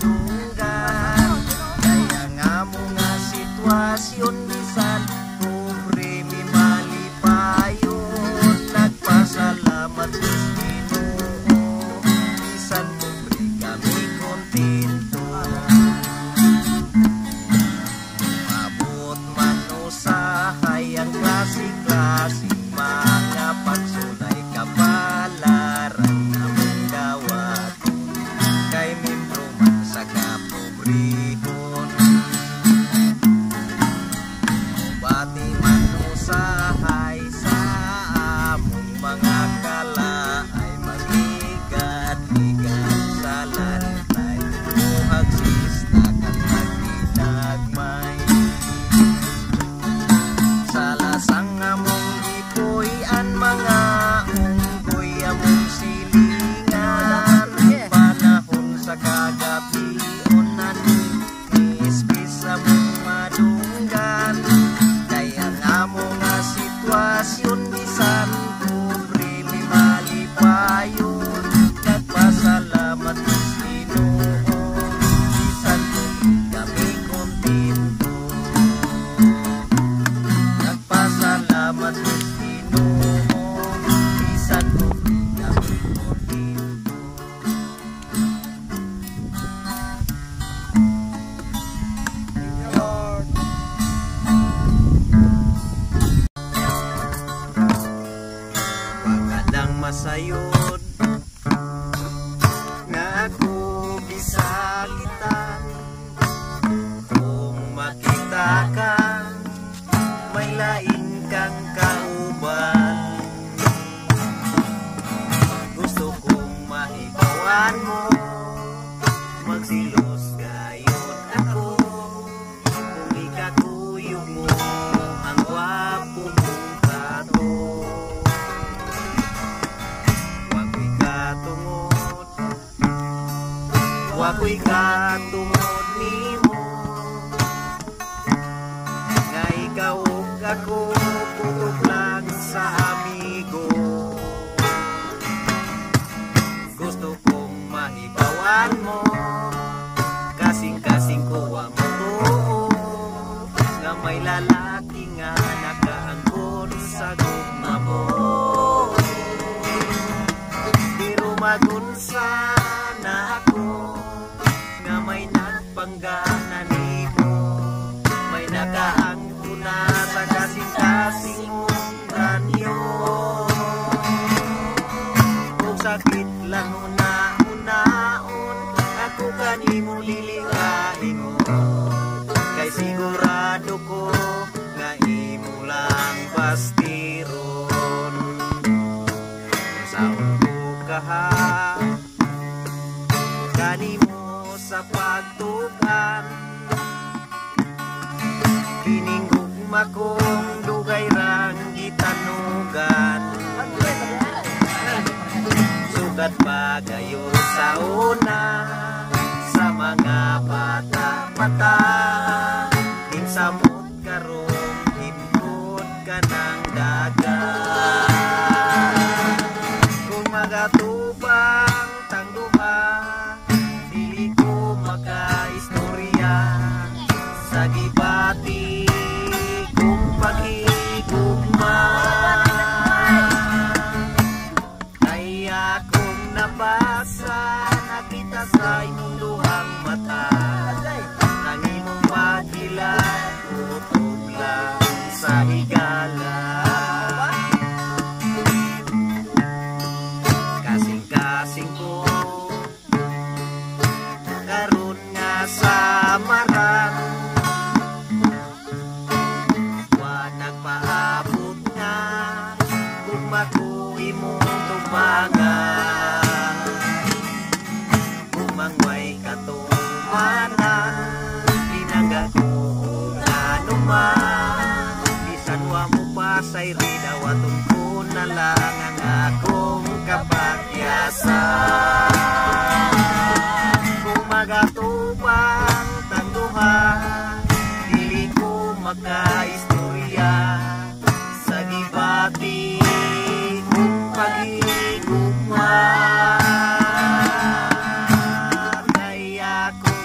madunggan. Kaya nga mo nga sitwasyon bisan pobre mi malipayon. Nagpasalamat Diyos Ginoo, bisan pobre kami kontento. Mabot man usahay ang klase-klase mga pagsulay kapalaran namong gawat. Kay membro man sa kapobrehon, bati man usahay sa among mga kalaay. Magigat-ligat sa lantay, buhag sista kan magtinagmay. Sa lasang among gipuy-an mga unggoy among silingan. Panahon sa kagabion nanis-bis among madunggan. Kaya nga mo nga sitwasyon bisan pobre mi malipayon. Nagpasalamat Diyos Ginoo, bisan pobre kami kontento. Nagpasalamat Diyos Ginoo, bisan pobre kami kontento. Lord, pagkadang masayod nga ako bisakitan. Kung makita ka, may lain kang kauban. Gusto kong mahibawan mo, magsilos gayon ako. Kung ikatuyo mo ang gwapo mong kato, wako'y katungod, wako'y katungod nimo. Nga ikaw ug ako putok lang sa amigo. Gusto kong mahibawan mo, kasing-kasing ko ang too, nga may lalaki nga nakaangkon sa gugma mo. Pero magunsa na ako, nga may nagpanggana nimo. May nakaangkon na sa kasing-kasing mong ranyo. Kung sakit lang una-unaon, ako kanimo lilingahingon. Kay sigurado ko nga imo lang bastiron. Saon ko kaha kanimo sa pagtukan. Kiningugma kong dugay rang gitanugan. Sugat pa gayo sa una, sa mga bata-bata. Insamot karong himpot ka ng dagat. Kung magatubang tangduha, dili ko makaistorya sa gibati kung paghigugma. Kaya kung nabasa nakita sa imong duhang mata, ang imong pagila utog lang sa higala. Kasing-kasing ko karon nga sa marang, wa nagpaabot nga kung ako imong tubangan. Kung mangway katumanan, tinangga ko nga numan. Bisan wa mo pa say rida, watong ko na lang ang akong kapagyasan. Kung magatubang tangduha, dili ko makaistorya sa gibati kung paghigugma. Kaya kung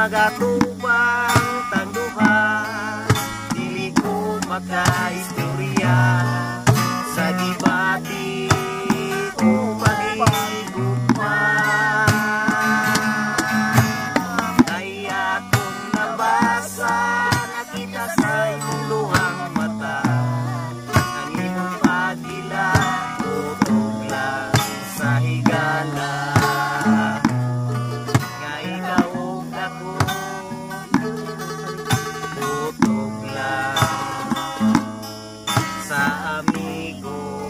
magatubang tangduha, dili ko makaistorya sa gibati o pag-igugma. Ay akong nabasa, nakita sa imong luhang mata, ang imong pagila, utog lang sa higala. Nga ikaw og ako, utog lang sa amigo.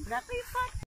Dapat.